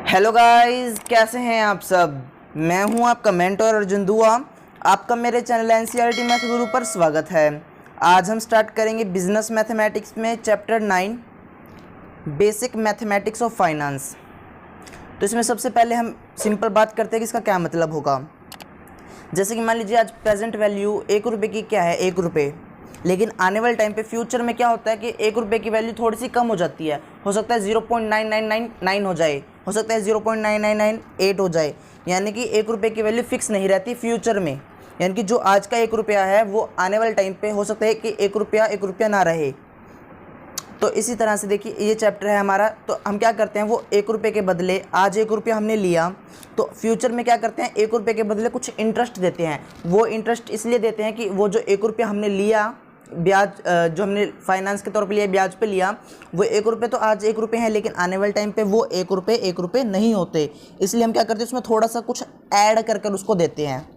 Hello guys, कैसे हैं आप सब। मैं हूं आपका मेंटर अर्जुन दुआ। आपका मेरे चैनल एनसीईआरटी मैथ गुरु पर स्वागत है। आज हम स्टार्ट करेंगे बिजनेस मैथमेटिक्स में chapter 9 basic mathematics of finance. तो इसमें सबसे पहले हम सिंपल बात करते हैं कि इसका क्या मतलब होगा। जैसे कि मान लीजिए आज प्रेजेंट वैल्यू 1 रुपये की क्या है, 1 रुपये। लेकिन आने वाले टाइम पे फ्यूचर में क्या होता है कि 1 रुपये की वैल्यू थोड़ी सी कम हो जाती है। हो सकता है 0.9999 हो जाए, हो सकता है 0.9998 हो जाए। यानी कि 1 रुपये की वैल्यू फिक्स नहीं रहती फ्यूचर में। यानी कि जो आज का 1 रुपया है वो आने वाले टाइम पे हो सकता है कि 1 रुपया ना रहे। तो इसी तरह से देखिए ये चैप्टर है हमारा। तो हम क्या करते हैं, वो 1 रुपये के बदले आज 1 रुपया हमने लिया, तो फ्यूचर में क्या करते हैं 1 रुपये के बदले कुछ इंटरेस्ट देते हैं। वो इंटरेस्ट इसलिए देते हैं कि वो जो 1 रुपया हमने लिया ब्याज, जो हमने फाइनेंस के तौर पे लिया, ब्याज पे लिया, वो 1 रुपये तो आज 1 रुपये है, लेकिन आने वाले टाइम पे वो 1 रुपये नहीं होते। इसलिए हम क्या करते हैं उसमें थोड़ा सा कुछ ऐड कर कर उसको देते हैं।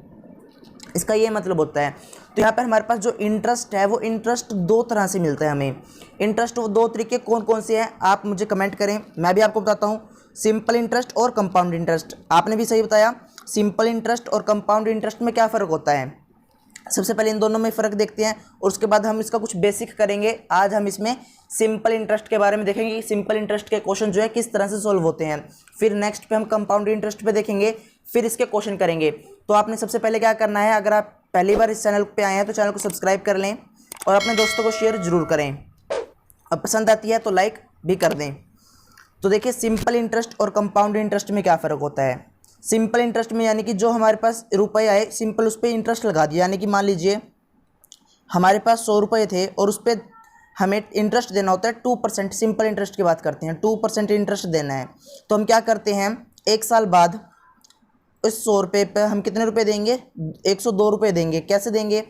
इसका ये मतलब होता है। तो यहाँ पर हमारे पास जो इंटरेस्ट है वो इंटरेस्ट दो तरह से मिलता है हमें। इंटरेस्ट वो दो तरीके कौन कौन से हैं आप मुझे कमेंट करें, मैं भी आपको बताता हूँ। सिंपल इंटरेस्ट और कंपाउंड इंटरेस्ट। आपने भी सही बताया। सिंपल इंटरेस्ट और कंपाउंड इंटरेस्ट में क्या फ़र्क होता है, सबसे पहले इन दोनों में फ़र्क देखते हैं और उसके बाद हम इसका कुछ बेसिक करेंगे। आज हम इसमें सिंपल इंटरेस्ट के बारे में देखेंगे कि सिंपल इंटरेस्ट के क्वेश्चन जो है किस तरह से सॉल्व होते हैं। फिर नेक्स्ट पे हम कंपाउंड इंटरेस्ट पे देखेंगे, फिर इसके क्वेश्चन करेंगे। तो आपने सबसे पहले क्या करना है, अगर आप पहली बार इस चैनल पे आए हैं तो चैनल को सब्सक्राइब कर लें और अपने दोस्तों को शेयर जरूर करें। अब पसंद आती है तो लाइक भी कर दें। तो देखिए सिंपल इंटरेस्ट और कंपाउंड इंटरेस्ट में क्या फ़र्क होता है। सिंपल इंटरेस्ट में यानी कि जो हमारे पास रुपए आए सिंपल उस पर इंटरेस्ट लगा दिया। यानी कि मान लीजिए हमारे पास 100 रुपये थे और उस पर हमें इंटरेस्ट देना होता है 2%। सिंपल इंटरेस्ट की बात करते हैं, 2% इंटरेस्ट देना है। तो हम क्या करते हैं, 1 साल बाद उस 100 रुपये पर हम कितने रुपए देंगे, 102 रुपये देंगे। कैसे देंगे,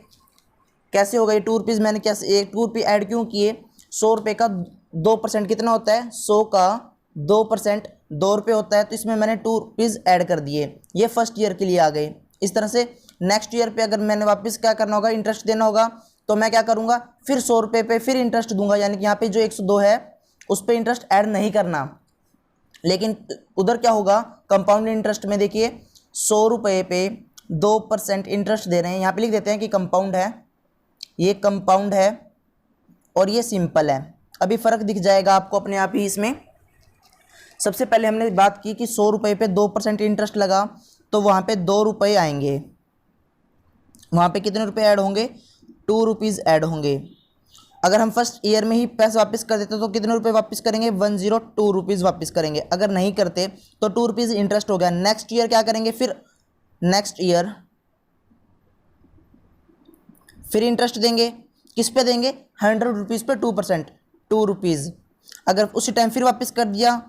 कैसे होगा ये 2 रुपीज़, मैंने कैसे 2 रुपये ऐड क्यों किए। 100 रुपये का 2% कितना होता है, 100 का 2% 2 रुपये होता है। तो इसमें मैंने 2 रुपीज़ ऐड कर दिए। ये फर्स्ट ईयर के लिए आ गए। इस तरह से नेक्स्ट ईयर पे अगर मैंने वापस क्या करना होगा, इंटरेस्ट देना होगा, तो मैं क्या करूँगा, फिर 100 रुपये पे फिर इंटरेस्ट दूंगा। यानी कि यहाँ पे जो 102 है उस पर इंटरेस्ट ऐड नहीं करना। लेकिन उधर क्या होगा, कंपाउंड इंटरेस्ट में देखिए 100 रुपये पे 2% इंटरेस्ट दे रहे हैं। यहाँ पे लिख देते हैं कि कंपाउंड है, ये कंपाउंड है और ये सिंपल है। अभी फ़र्क दिख जाएगा आपको अपने आप ही इसमें। सबसे पहले हमने बात की कि 100 रुपये पे 2% इंटरेस्ट लगा, तो वहाँ पे 2 रुपये आएंगे। वहाँ पे कितने रुपए ऐड होंगे, 2 रुपीज़ ऐड होंगे। अगर हम फर्स्ट ईयर में ही पैसे वापस कर देते तो कितने रुपए वापस करेंगे, 102 रुपीज़ वापस करेंगे। अगर नहीं करते तो 2 रुपीज़ इंटरेस्ट हो गया। नेक्स्ट ईयर क्या करेंगे, फिर नेक्स्ट ईयर फिर इंटरेस्ट देंगे। किस पे देंगे, 100 रुपीज़ पे 2%, 2 रुपीज़। अगर उसी टाइम फिर वापस कर दिया,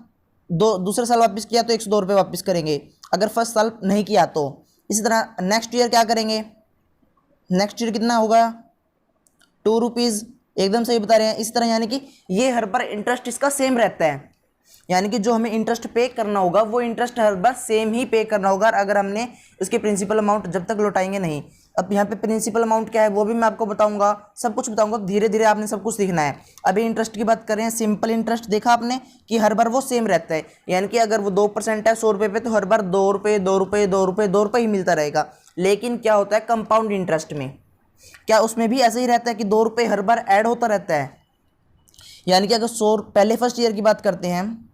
दूसरे साल वापस किया तो 102 रुपये वापस करेंगे। अगर फर्स्ट साल नहीं किया तो इसी तरह नेक्स्ट ईयर क्या करेंगे, नेक्स्ट ईयर कितना होगा, 2 रुपीज़। एकदम सही बता रहे हैं। इस तरह यानी कि ये हर बार इंटरेस्ट इसका सेम रहता है। यानी कि जो हमें इंटरेस्ट पे करना होगा वो इंटरेस्ट हर बार सेम ही पे करना होगा, अगर हमने उसके प्रिंसिपल अमाउंट जब तक लौटाएंगे नहीं। अब यहाँ पे प्रिंसिपल अमाउंट क्या है वो भी मैं आपको बताऊंगा, सब कुछ बताऊंगा। धीरे धीरे आपने सब कुछ सीखना है। अभी इंटरेस्ट की बात करें, सिंपल इंटरेस्ट देखा आपने कि हर बार वो सेम रहता है। यानी कि अगर वो 2% है 100 रुपये पे, तो हर बार 2 रुपये 2 रुपये 2 रुपये 2 रुपये ही मिलता रहेगा। लेकिन क्या होता है कंपाउंड इंटरेस्ट में, क्या उसमें भी ऐसे ही रहता है कि 2 रुपये हर बार ऐड होता रहता है। यानी कि अगर 100, पहले फर्स्ट ईयर की बात करते हैं,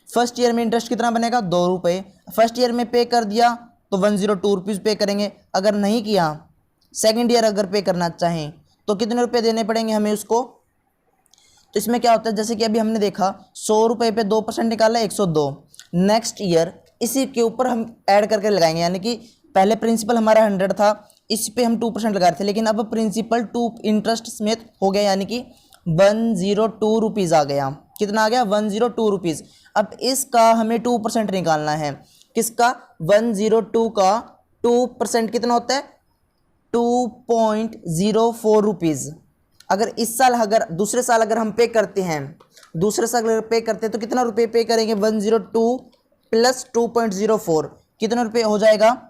फर्स्ट ईयर में इंटरेस्ट कितना बनेगा, 2 रुपये। फर्स्ट ईयर में पे कर दिया तो 102 रुपीज़ पे करेंगे। अगर नहीं किया, सेकंड ईयर अगर पे करना चाहें तो कितने रुपए देने पड़ेंगे हमें उसको। तो इसमें क्या होता है, जैसे कि अभी हमने देखा 100 रुपये पे 2% निकाला 102। नेक्स्ट ईयर इसी के ऊपर हम ऐड करके लगाएंगे। यानी कि पहले प्रिंसिपल हमारा 100 था, इस पे हम 2% लगा रहे थे, लेकिन अब प्रिंसिपल 2 इंटरेस्ट समेत हो गया। यानी कि 102 रुपीज़ आ गया। कितना आ गया, 102 रुपीज़। अब इसका हमें 2% निकालना है। किसका, 102 का 2% कितना होता है, 2.04 रुपीज़। अगर इस साल, अगर दूसरे साल अगर हम पे करते हैं, दूसरे साल अगर पे करते हैं तो कितना रुपये पे करेंगे, 102 प्लस 2.04 कितना रुपये हो जाएगा,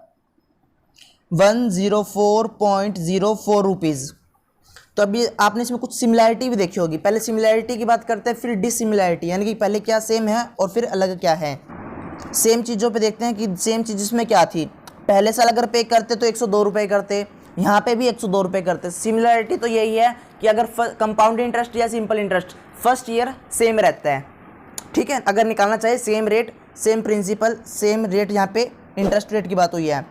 104.04 रुपीज़। तो अभी आपने इसमें कुछ सिमिलैरिटी भी देखी होगी। पहले सिमिलैरिटी की बात करते हैं, फिर डिसिमिलैरिटी, यानी कि पहले क्या सेम है और फिर अलग क्या है। सेम चीज़ों पे देखते हैं कि सेम चीज़ इसमें क्या थी। पहले साल अगर पे करते तो 102 रुपये करते, यहाँ पे भी 102 रुपये करते। सिमिलरिटी तो यही है कि अगर कंपाउंड इंटरेस्ट या simple interest first year same रहता है, ठीक है। अगर निकालना चाहिए same rate, same principal, same rate, यहाँ पे इंटरेस्ट रेट की बात हुई है,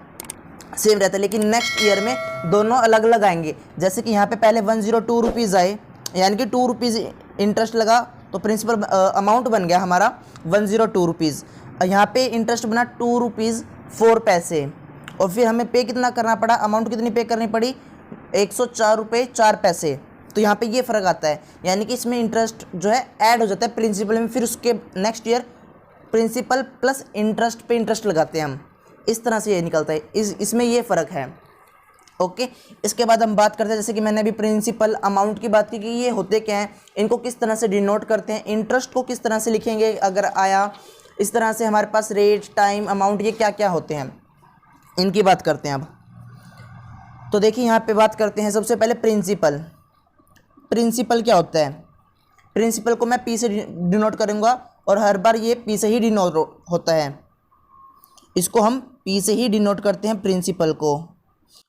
सेम रहता है। लेकिन नेक्स्ट ईयर में दोनों अलग अलग आएंगे। जैसे कि यहाँ पे पहले 102 रुपीज़ आए, यानी कि 2 रुपीज़ इंटरेस्ट लगा, तो प्रिंसिपल अमाउंट बन गया हमारा 102 रुपीज़। यहाँ पे इंटरेस्ट बना 2 रुपीज़ 4 पैसे, और फिर हमें पे कितना करना पड़ा, अमाउंट कितनी पे करनी पड़ी, 104 रुपये 4 पैसे। तो यहाँ पे ये फ़र्क आता है, यानी कि इसमें इंटरेस्ट जो है ऐड हो जाता है प्रिंसिपल में, फिर उसके next year principal plus interest पे इंटरेस्ट लगाते हैं हम। इस तरह से ये निकलता है, इसमें ये फ़र्क है। ओके, इसके बाद हम बात करते हैं, जैसे कि मैंने अभी प्रिंसिपल अमाउंट की बात की कि ये होते क्या हैं, इनको किस तरह से डिनोट करते हैं, इंटरेस्ट को किस तरह से लिखेंगे अगर आया, इस तरह से हमारे पास रेट, टाइम, अमाउंट, ये क्या क्या होते हैं, इनकी बात करते हैं अब। तो देखिए यहाँ पे बात करते हैं सबसे पहले प्रिंसिपल। प्रिंसिपल क्या होता है, प्रिंसिपल को मैं पी से डिनोट करूँगा, और हर बार ये पी से ही डिनोट होता है, इसको हम पी से ही डिनोट करते हैं प्रिंसिपल को।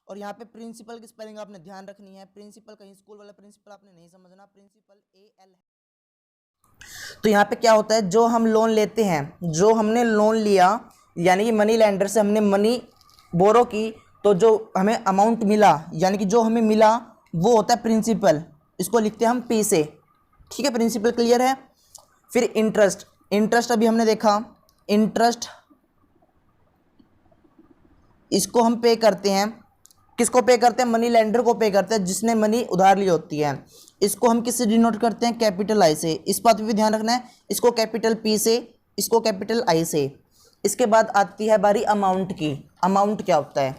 और यहाँ पे प्रिंसिपल की स्पेलिंग आपने ध्यान रखनी है, प्रिंसिपल कहीं स्कूल वाला प्रिंसिपल आपने नहीं समझना, प्रिंसिपल AL। तो यहाँ पे क्या होता है, जो हम लोन लेते हैं, जो हमने लोन लिया, यानी कि मनी लेंडर से हमने मनी बोरो की, तो जो हमें अमाउंट मिला, यानी कि जो हमें मिला वो होता है प्रिंसिपल, इसको लिखते हैं हम पी से, ठीक है। प्रिंसिपल क्लियर है। फिर इंटरेस्ट, इंटरेस्ट अभी हमने देखा, इंटरेस्ट इसको हम पे करते हैं, किसको पे करते हैं, मनी लेंडर को पे करते हैं, जिसने मनी उधार ली होती है। इसको हम किससे डिनोट करते हैं, कैपिटल आई से। इस बात पे भी ध्यान रखना है, इसको कैपिटल पी से, इसको कैपिटल आई से। इसके बाद आती है बारी अमाउंट की। अमाउंट क्या होता है,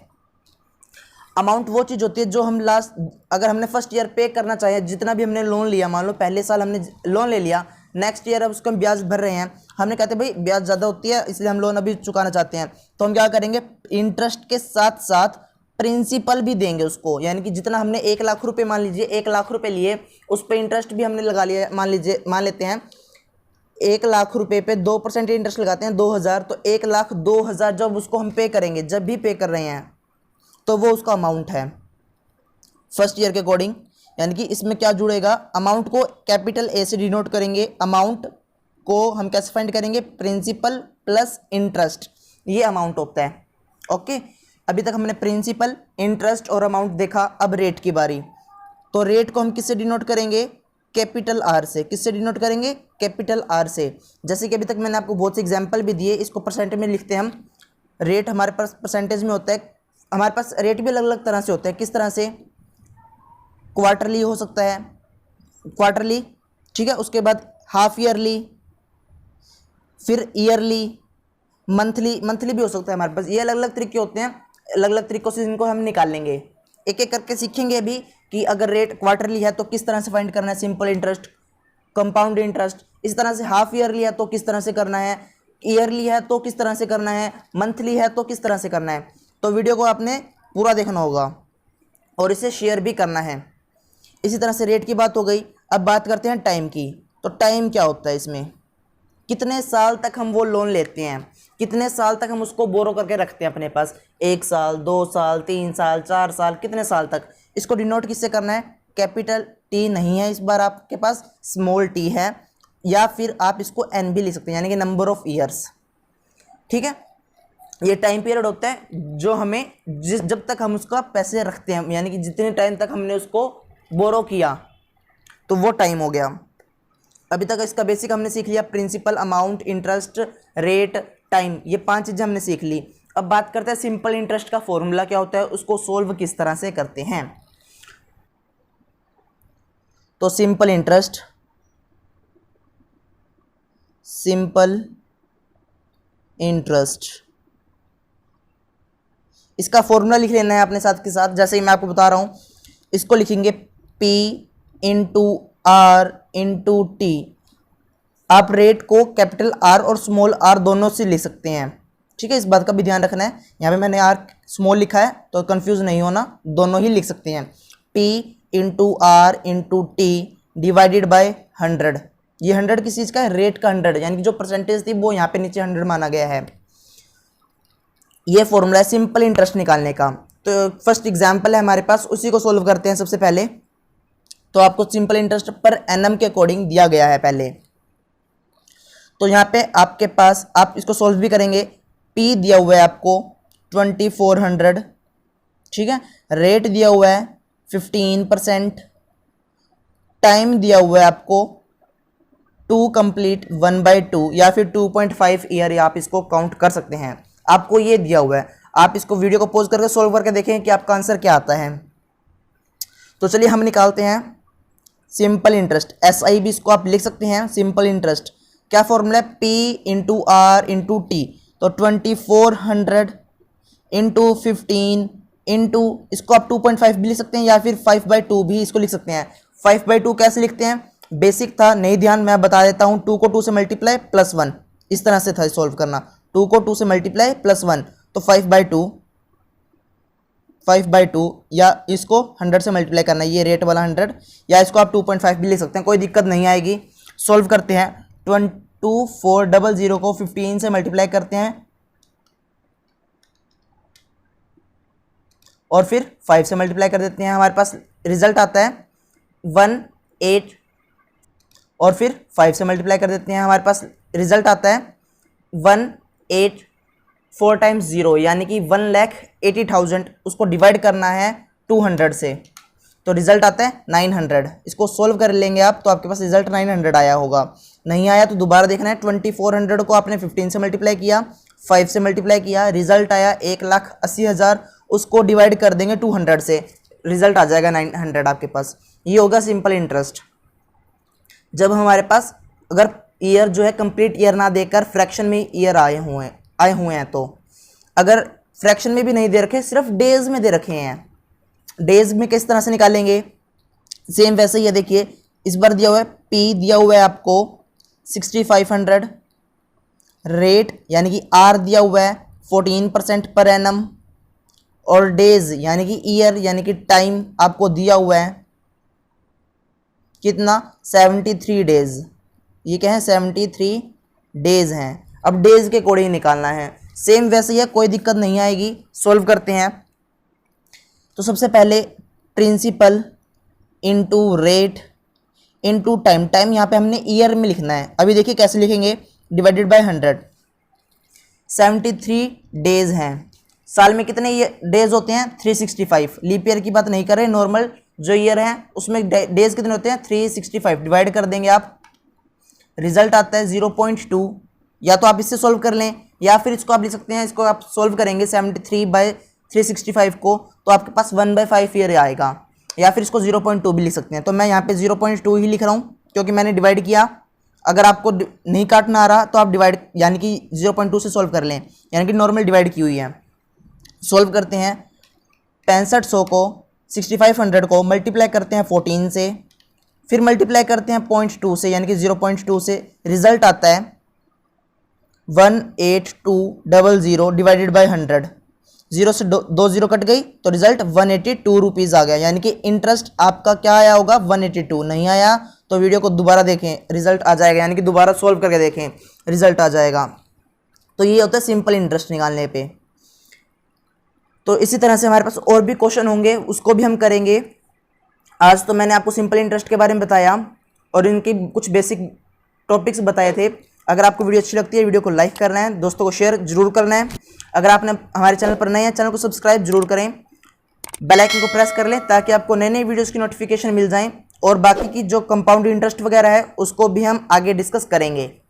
अमाउंट वो चीज़ होती है जो हम लास्ट, अगर हमने फर्स्ट ईयर पे करना चाहिए, जितना भी हमने लोन लिया, मान लो पहले साल हमने लोन ले लिया, नेक्स्ट ईयर अब उसको हम ब्याज भर रहे हैं, हमने कहते भाई ब्याज ज़्यादा होती है इसलिए हम लोन अभी चुकाना चाहते हैं, तो हम क्या करेंगे, इंटरेस्ट के साथ साथ प्रिंसिपल भी देंगे उसको। यानी कि जितना हमने 1 लाख रुपये, मान लीजिए 1 लाख रुपये लिए, उस पर इंटरेस्ट भी हमने लगा लिया, मान लेते हैं 1 लाख रुपये पे 2% इंटरेस्ट लगाते हैं 2000, तो 1,02,000 जब उसको हम पे करेंगे, जब भी पे कर रहे हैं, तो वो उसका अमाउंट है फर्स्ट ईयर के अकॉर्डिंग। यानी कि इसमें क्या जुड़ेगा, अमाउंट को कैपिटल ए से डिनोट करेंगे, अमाउंट को हम कैसे फाइंड करेंगे, प्रिंसिपल प्लस इंटरेस्ट, ये अमाउंट होता है। ओके, अभी तक हमने प्रिंसिपल, इंटरेस्ट और अमाउंट देखा। अब रेट की बारी। तो रेट को हम किससे डिनोट करेंगे, कैपिटल आर से। किससे डिनोट करेंगे, कैपिटल आर से। जैसे कि अभी तक मैंने आपको बहुत से एग्जाम्पल भी दिए, इसको परसेंटेज में लिखते हैं हम। रेट हमारे पास परसेंटेज में होता है, हमारे पास रेट भी अलग अलग तरह से होता है। किस तरह से, क्वार्टरली हो सकता है, क्वार्टरली, ठीक है। उसके बाद हाफ ईयरली, फिर ईयरली, मंथली, मंथली भी हो सकता है हमारे पास। ये अलग अलग तरीके होते हैं, अलग अलग तरीक़ों से इनको हम निकाल लेंगे। एक एक करके सीखेंगे अभी कि अगर रेट क्वार्टरली है तो किस तरह से फाइंड करना है, सिंपल इंटरेस्ट, कंपाउंड इंटरेस्ट। इस तरह से हाफ ईयरली है तो किस तरह से करना है, ईयरली है तो किस तरह से करना है, मंथली है तो किस तरह से करना है। तो वीडियो को आपने पूरा देखना होगा और इसे शेयर भी करना है। इसी तरह से रेट की बात हो गई। अब बात करते हैं टाइम की। तो टाइम क्या होता है इसमें, कितने साल तक हम वो लोन लेते हैं, कितने साल तक हम उसको बोरो करके रखते हैं अपने पास, 1 साल, 2 साल, 3 साल, 4 साल, कितने साल तक। इसको डिनोट किससे करना है, कैपिटल टी नहीं है इस बार आपके पास, स्मॉल टी है, या फिर आप इसको एन भी लिख सकते हैं, यानी कि नंबर ऑफ ईयर्स, ठीक है। ये टाइम पीरियड होता है जो हमें जब तक हम उसका पैसे रखते हैं, यानी कि जितने टाइम तक हमने उसको बोरो किया, तो वो टाइम हो गया। अभी तक इसका बेसिक हमने सीख लिया, principal, amount, interest, rate, time, ये 5 चीज़ें हमने सीख ली। अब बात करते हैं सिंपल इंटरेस्ट का फॉर्मूला क्या होता है, उसको सोल्व किस तरह से करते हैं। तो सिंपल इंटरेस्ट, सिंपल इंटरेस्ट, इसका फॉर्मूला लिख लेना है अपने साथ के साथ। जैसे ही मैं आपको बता रहा हूँ, इसको लिखेंगे P into R into T. आप रेट को कैपिटल R और स्मॉल r दोनों से लिख सकते हैं, ठीक है। इस बात का भी ध्यान रखना है, यहाँ पे मैंने R स्मॉल लिखा है तो कंफ्यूज नहीं होना, दोनों ही लिख सकते हैं। P into R into T divided by 100, ये 100 किस चीज़ का है, रेट का 100, यानी कि जो परसेंटेज थी वो यहाँ पे नीचे 100 माना गया है। ये फॉर्मूला है सिंपल इंटरेस्ट निकालने का। तो फर्स्ट एग्जाम्पल है हमारे पास, उसी को सोल्व करते हैं सबसे पहले। तो आपको सिंपल इंटरेस्ट पर एनम के अकॉर्डिंग दिया गया है पहले। तो यहाँ पे आपके पास, आप इसको सोल्व भी करेंगे, पी दिया हुआ है आपको 2400, ठीक है, रेट दिया हुआ है 15%, टाइम दिया हुआ है आपको 2 कंप्लीट 1/2 या फिर 2.5 ईयर, या आप इसको काउंट कर सकते हैं। आपको ये दिया हुआ है, आप इसको वीडियो को पॉज करके सोल्व करके देखें कि आपका आंसर क्या आता है। तो चलिए हम निकालते हैं सिंपल इंटरेस्ट, SI भी इसको आप लिख सकते हैं सिंपल इंटरेस्ट। क्या फॉर्मूला है, P into R into T. तो 2400 इंटू 15 इंटू, इसको आप 2.5 भी लिख सकते हैं या फिर 5/2 भी इसको लिख सकते हैं। 5/2 कैसे लिखते हैं, बेसिक था, नहीं ध्यान, मैं बता देता हूँ। 2 को 2 से मल्टीप्लाई +1, इस तरह से था सॉल्व करना। 2 को 2 से मल्टीप्लाई +1, तो 5/2 या इसको 100 से मल्टीप्लाई करना है, ये रेट वाला 100, या इसको आप 2.5 भी लिख सकते हैं, कोई दिक्कत नहीं आएगी। सॉल्व करते हैं, 2400 को 15 से मल्टीप्लाई करते हैं और फिर 5 से मल्टीप्लाई कर देते हैं, हमारे पास रिजल्ट आता है 18, और फिर 5 से मल्टीप्लाई कर देते हैं, हमारे पास रिजल्ट आता है 18, 4 टाइम्स 0 यानी कि 1,80,000, उसको डिवाइड करना है 200 से, तो रिजल्ट आता है 900। इसको सोल्व कर लेंगे आप, तो आपके पास रिजल्ट 900 आया होगा। नहीं आया तो दोबारा देखना है, 2400 को आपने 15 से मल्टीप्लाई किया, 5 से मल्टीप्लाई किया, रिजल्ट आया 1,80,000, उसको डिवाइड कर देंगे 200 से, रिजल्ट आ जाएगा 900 आपके पास। ये होगा सिंपल इंटरेस्ट। जब हमारे पास अगर ईयर जो है कंप्लीट ईयर ना देकर फ्रैक्शन में ईयर आए हुए हैं, तो अगर फ्रैक्शन में भी नहीं दे रखे, सिर्फ डेज में दे रखे हैं, डेज में किस तरह से निकालेंगे, सेम वैसे ही है। देखिए इस बार दिया हुआ है, पी दिया हुआ है आपको 6500, रेट यानी कि आर दिया हुआ है 14% पर एनम, और डेज यानी कि ईयर यानी कि टाइम आपको दिया हुआ है कितना, 73 डेज। ये क्या है, 73 डेज हैं। अब डेज के अकॉर्डिंग निकालना है, सेम वैसे ही है, कोई दिक्कत नहीं आएगी। सॉल्व करते हैं। तो सबसे पहले principal into rate into time, time यहाँ पे हमने ईयर में लिखना है। अभी देखिए कैसे लिखेंगे, डिवाइडेड बाय 100। 73 डेज हैं, साल में कितने डेज होते हैं, 365। लीप ईयर की बात नहीं कर रहे, नॉर्मल जो ईयर है उसमें डेज कितने होते हैं, 365। डिवाइड कर देंगे आप, रिजल्ट आता है 0.2। या तो आप इससे सॉल्व कर लें, या फिर इसको आप लिख सकते हैं, इसको आप सॉल्व करेंगे 73/365 को, तो आपके पास 1/5 ईयर आएगा। या फिर इसको 0.2 भी लिख सकते हैं। तो मैं यहाँ पे 0.2 ही लिख रहा हूँ क्योंकि मैंने डिवाइड किया। अगर आपको नहीं काटना आ रहा तो आप डिवाइड यानी कि 0.2 से सॉल्व कर लें, यानी कि नॉर्मल डिवाइड की हुई है। सॉल्व करते हैं, 6500 को 6500 को मल्टीप्लाई करते हैं 14 से, फिर मल्टीप्लाई करते हैं 0.2 से यानी कि 0.2 से, रिजल्ट आता है 18200 डिवाइडेड बाय 100। 0 से 2 0 कट गई तो रिजल्ट 182 रुपीज़ आ गया, यानी कि इंटरेस्ट आपका क्या आया होगा, 182। नहीं आया तो वीडियो को दोबारा देखें, रिजल्ट आ जाएगा, यानी कि दोबारा सॉल्व करके देखें, रिजल्ट आ जाएगा। तो ये होता है सिंपल इंटरेस्ट निकालने पे। तो इसी तरह से हमारे पास और भी क्वेश्चन होंगे, उसको भी हम करेंगे। आज तो मैंने आपको सिंपल इंटरेस्ट के बारे में बताया और इनकी कुछ बेसिक टॉपिक्स बताए थे। अगर आपको वीडियो अच्छी लगती है, वीडियो को लाइक करना है, दोस्तों को शेयर जरूर करना है। अगर आपने हमारे चैनल पर नए हैं, चैनल को सब्सक्राइब जरूर करें, बेल आइकन को प्रेस कर लें ताकि आपको नए नए वीडियोस की नोटिफिकेशन मिल जाएं। और बाकी की जो कंपाउंड इंटरेस्ट वगैरह है उसको भी हम आगे डिस्कस करेंगे।